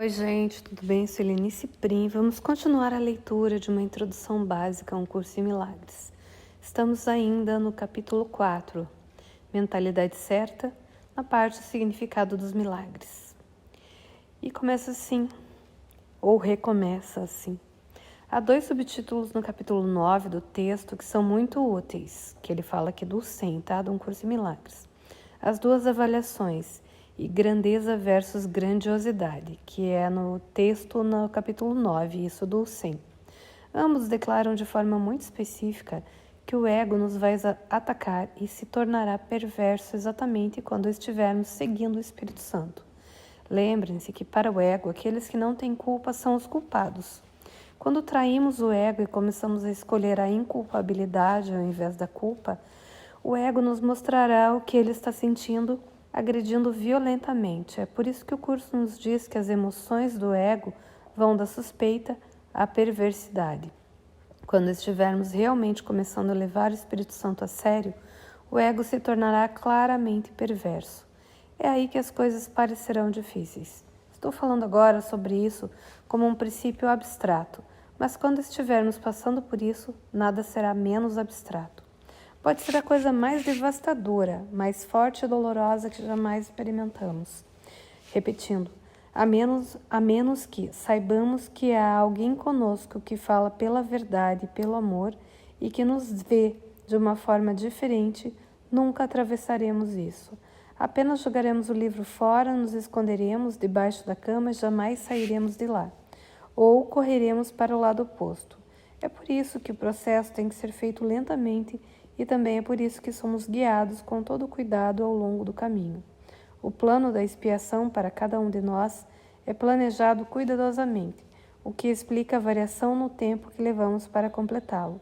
Oi, gente, tudo bem? Sou Helenice Prim. Vamos continuar a leitura de uma introdução básica a um curso em milagres. Estamos ainda no capítulo 4, Mentalidade Certa, na parte do significado dos milagres. E começa assim, ou recomeça assim. Há dois subtítulos no capítulo 9 do texto que são muito úteis, que ele fala aqui do 100, tá? De um curso em milagres. As duas avaliações, e grandeza versus grandiosidade, que é no texto no capítulo 9, isso do 100. Ambos declaram de forma muito específica que o ego nos vai atacar e se tornará perverso exatamente quando estivermos seguindo o Espírito Santo. Lembrem-se que para o ego, aqueles que não têm culpa são os culpados. Quando traímos o ego e começamos a escolher a inculpabilidade ao invés da culpa, o ego nos mostrará o que ele está sentindo, agredindo violentamente. É por isso que o curso nos diz que as emoções do ego vão da suspeita à perversidade. Quando estivermos realmente começando a levar o Espírito Santo a sério, o ego se tornará claramente perverso. É aí que as coisas parecerão difíceis. Estou falando agora sobre isso como um princípio abstrato, mas quando estivermos passando por isso, nada será menos abstrato. Pode ser a coisa mais devastadora, mais forte e dolorosa que jamais experimentamos. Repetindo, a menos que saibamos que há alguém conosco que fala pela verdade e pelo amor e que nos vê de uma forma diferente, nunca atravessaremos isso. Apenas jogaremos o livro fora, nos esconderemos debaixo da cama e jamais sairemos de lá. Ou correremos para o lado oposto. É por isso que o processo tem que ser feito lentamente e também é por isso que somos guiados com todo cuidado ao longo do caminho. O plano da expiação para cada um de nós é planejado cuidadosamente, o que explica a variação no tempo que levamos para completá-lo.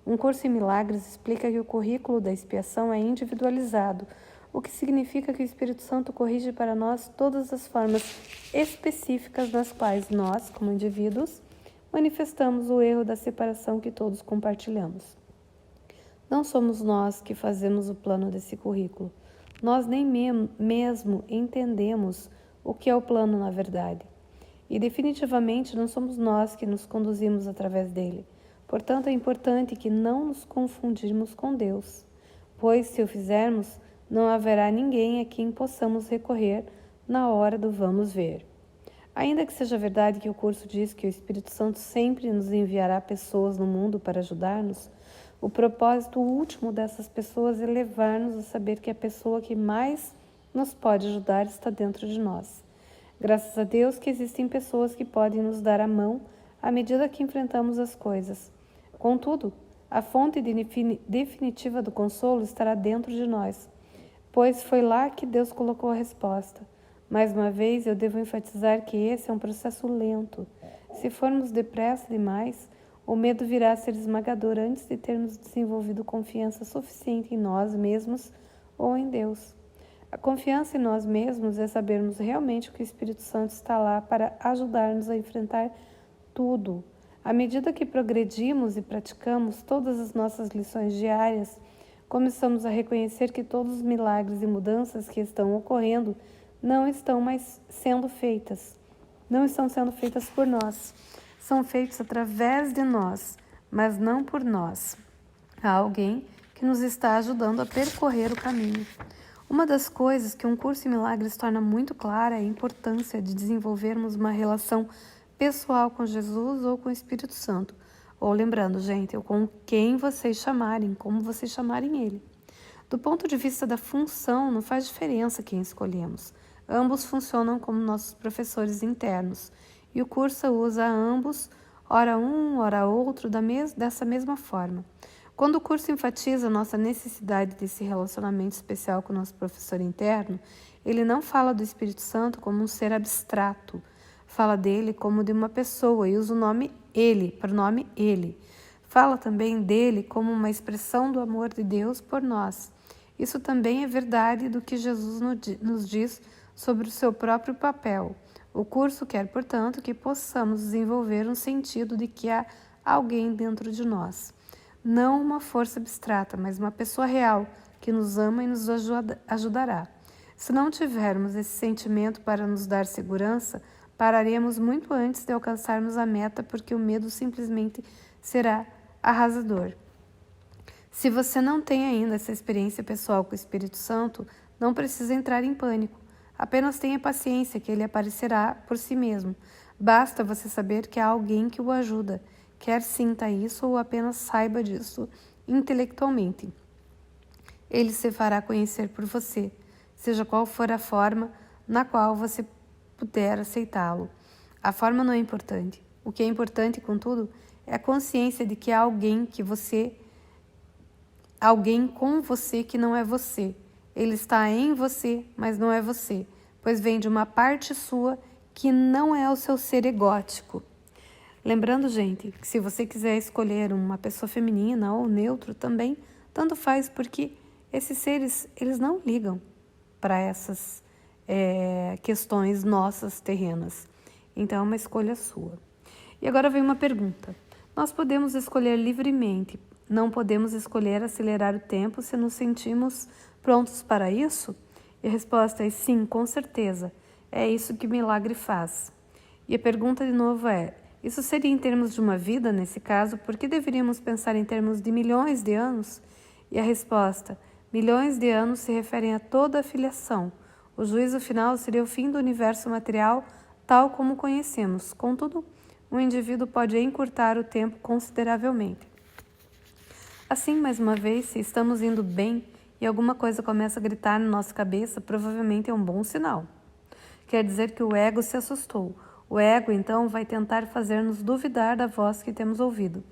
Um curso em milagres explica que o currículo da expiação é individualizado, o que significa que o Espírito Santo corrige para nós todas as formas específicas nas quais nós, como indivíduos, manifestamos o erro da separação que todos compartilhamos. Não somos nós que fazemos o plano desse currículo. Nós nem mesmo entendemos o que é o plano na verdade. E definitivamente não somos nós que nos conduzimos através dele. Portanto, é importante que não nos confundirmos com Deus, pois se o fizermos, não haverá ninguém a quem possamos recorrer na hora do vamos ver. Ainda que seja verdade que o curso diz que o Espírito Santo sempre nos enviará pessoas no mundo para ajudar-nos, o propósito último dessas pessoas é levar-nos a saber que a pessoa que mais nos pode ajudar está dentro de nós. Graças a Deus que existem pessoas que podem nos dar a mão à medida que enfrentamos as coisas. Contudo, a fonte definitiva do consolo estará dentro de nós, pois foi lá que Deus colocou a resposta. Mais uma vez, eu devo enfatizar que esse é um processo lento. Se formos depressa demais, o medo virá a ser esmagador antes de termos desenvolvido confiança suficiente em nós mesmos ou em Deus. A confiança em nós mesmos é sabermos realmente que o Espírito Santo está lá para ajudar-nos a enfrentar tudo. À medida que progredimos e praticamos todas as nossas lições diárias, começamos a reconhecer que todos os milagres e mudanças que estão ocorrendo não estão sendo feitas por nós. São feitos através de nós, mas não por nós. Há alguém que nos está ajudando a percorrer o caminho. Uma das coisas que um curso em milagres torna muito clara é a importância de desenvolvermos uma relação pessoal com Jesus ou com o Espírito Santo. Ou lembrando, gente, ou com quem vocês chamarem, como vocês chamarem ele. Do ponto de vista da função, não faz diferença quem escolhemos. Ambos funcionam como nossos professores internos. E o curso usa ambos, ora um, ora outro, dessa mesma forma. Quando o curso enfatiza a nossa necessidade desse relacionamento especial com o nosso professor interno, ele não fala do Espírito Santo como um ser abstrato. Fala dele como de uma pessoa e usa o nome ele, pronome ele. Fala também dele como uma expressão do amor de Deus por nós. Isso também é verdade do que Jesus nos diz sobre o seu próprio papel. O curso quer, portanto, que possamos desenvolver um sentido de que há alguém dentro de nós. Não uma força abstrata, mas uma pessoa real que nos ama e nos ajudará. Se não tivermos esse sentimento para nos dar segurança, Pararemos muito antes de alcançarmos a meta, porque o medo simplesmente será arrasador. Se você não tem ainda essa experiência pessoal com o Espírito Santo, não precisa entrar em pânico. Apenas tenha paciência que ele aparecerá por si mesmo. Basta você saber que há alguém que o ajuda, quer sinta isso ou apenas saiba disso intelectualmente. Ele se fará conhecer por você, seja qual for a forma na qual você puder aceitá-lo. A forma não é importante. O que é importante, contudo, é a consciência de que há alguém com você que não é você. Ele está em você, mas não é você, pois vem de uma parte sua que não é o seu ser egótico. Lembrando, gente, que se você quiser escolher uma pessoa feminina ou neutro também, tanto faz, porque esses seres, eles não ligam para essas questões nossas terrenas. Então, é uma escolha sua. E agora vem uma pergunta. Nós podemos escolher livremente, não podemos escolher acelerar o tempo se nos sentimos prontos para isso? E a resposta é sim, com certeza. É isso que o milagre faz. E a pergunta de novo é, isso seria em termos de uma vida, nesse caso, por que deveríamos pensar em termos de milhões de anos? E a resposta, milhões de anos se referem a toda a filiação. O juízo final seria o fim do universo material tal como conhecemos. Contudo, um indivíduo pode encurtar o tempo consideravelmente. Assim, mais uma vez, se estamos indo bem e alguma coisa começa a gritar na nossa cabeça, provavelmente é um bom sinal. Quer dizer que o ego se assustou. O ego, então, vai tentar fazer-nos duvidar da voz que temos ouvido.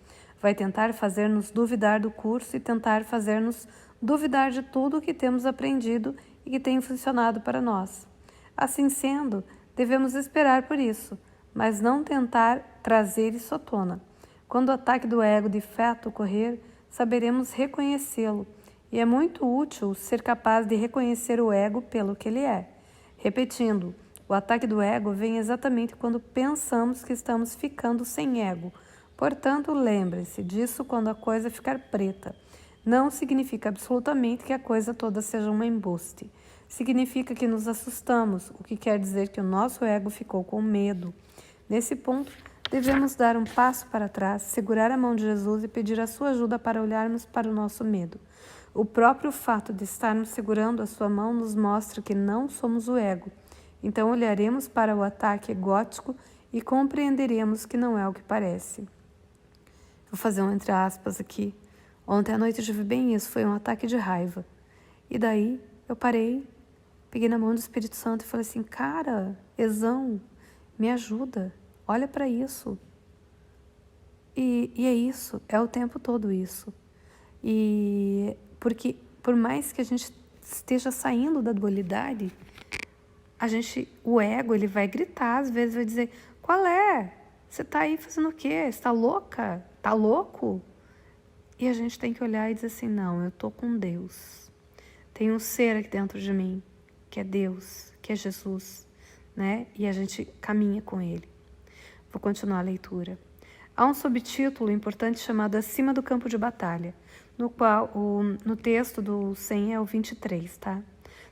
Vai tentar fazer-nos duvidar do curso e tentar fazer-nos duvidar de tudo o que temos aprendido e que tem funcionado para nós. Assim sendo, devemos esperar por isso, mas não tentar trazer isso à tona. Quando o ataque do ego de fato ocorrer, saberemos reconhecê-lo, e é muito útil ser capaz de reconhecer o ego pelo que ele é. Repetindo, o ataque do ego vem exatamente quando pensamos que estamos ficando sem ego. Portanto, lembre-se disso quando a coisa ficar preta. Não significa absolutamente que a coisa toda seja um embuste. Significa que nos assustamos, o que quer dizer que o nosso ego ficou com medo. Nesse ponto, devemos dar um passo para trás, segurar a mão de Jesus e pedir a sua ajuda para olharmos para o nosso medo. O próprio fato de estarmos segurando a sua mão nos mostra que não somos o ego. Então olharemos para o ataque egótico e compreenderemos que não é o que parece. Vou fazer um entre aspas aqui. Ontem à noite eu tive bem isso, foi um ataque de raiva. E daí eu parei, peguei na mão do Espírito Santo e falei assim, cara, Ezão, me ajuda, olha para isso. E é isso, é o tempo todo isso. E porque por mais que a gente esteja saindo da dualidade, o ego, ele vai gritar, às vezes vai dizer, qual é? Você está aí fazendo o quê? Você está louca? Está louco? E a gente tem que olhar e dizer assim, não, eu estou com Deus. Tem um ser aqui dentro de mim, que é Deus, que é Jesus, né? E a gente caminha com Ele. Vou continuar a leitura. Há um subtítulo importante chamado Acima do Campo de Batalha, no texto do 100 ao 23, tá?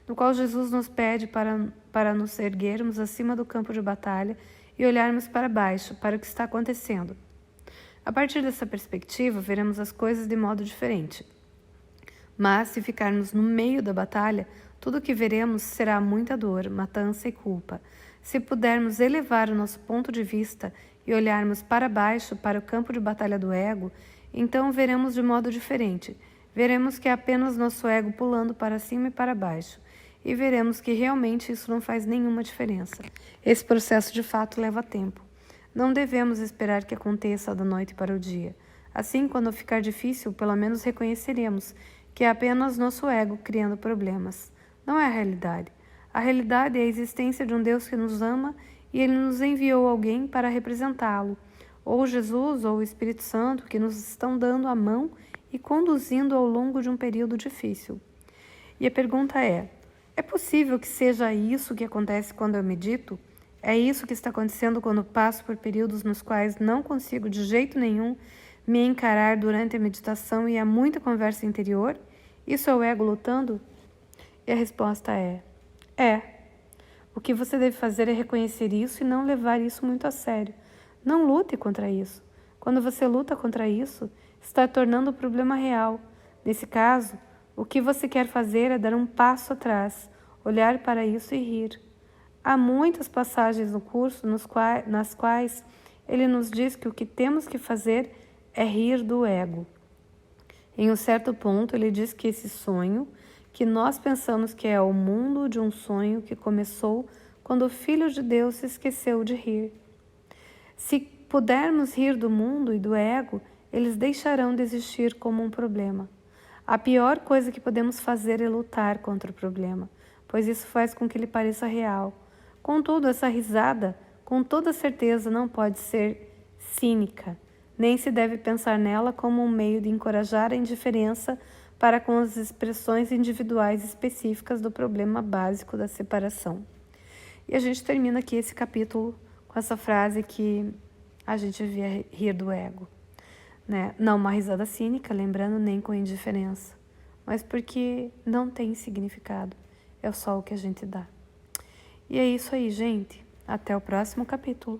No qual Jesus nos pede para nos erguermos acima do campo de batalha e olharmos para baixo, para o que está acontecendo. A partir dessa perspectiva, veremos as coisas de modo diferente. Mas, se ficarmos no meio da batalha, tudo o que veremos será muita dor, matança e culpa. Se pudermos elevar o nosso ponto de vista e olharmos para baixo, para o campo de batalha do ego, então veremos de modo diferente. Veremos que é apenas nosso ego pulando para cima e para baixo. E veremos que realmente isso não faz nenhuma diferença. Esse processo de fato leva tempo. Não devemos esperar que aconteça da noite para o dia. Assim, quando ficar difícil, pelo menos reconheceremos que é apenas nosso ego criando problemas. Não é a realidade. A realidade é a existência de um Deus que nos ama e Ele nos enviou alguém para representá-lo, ou Jesus ou o Espírito Santo, que nos estão dando a mão e conduzindo ao longo de um período difícil. E a pergunta é possível que seja isso que acontece quando eu medito? É isso que está acontecendo quando passo por períodos nos quais não consigo de jeito nenhum me encarar durante a meditação e há muita conversa interior? Isso é o ego lutando? E a resposta é. O que você deve fazer é reconhecer isso e não levar isso muito a sério. Não lute contra isso. Quando você luta contra isso, está tornando o problema real. Nesse caso, o que você quer fazer é dar um passo atrás, olhar para isso e rir. Há muitas passagens no curso nas quais ele nos diz que o que temos que fazer é rir do ego. Em um certo ponto, ele diz que esse sonho, que nós pensamos que é o mundo de um sonho que começou quando o Filho de Deus se esqueceu de rir. Se pudermos rir do mundo e do ego, eles deixarão de existir como um problema. A pior coisa que podemos fazer é lutar contra o problema, pois isso faz com que ele pareça real. Contudo, essa risada, com toda certeza, não pode ser cínica, nem se deve pensar nela como um meio de encorajar a indiferença para com as expressões individuais específicas do problema básico da separação. E a gente termina aqui esse capítulo com essa frase que a gente devia rir do ego, né? Não uma risada cínica, lembrando, nem com indiferença, mas porque não tem significado, é só o que a gente dá. E é isso aí, gente. Até o próximo capítulo.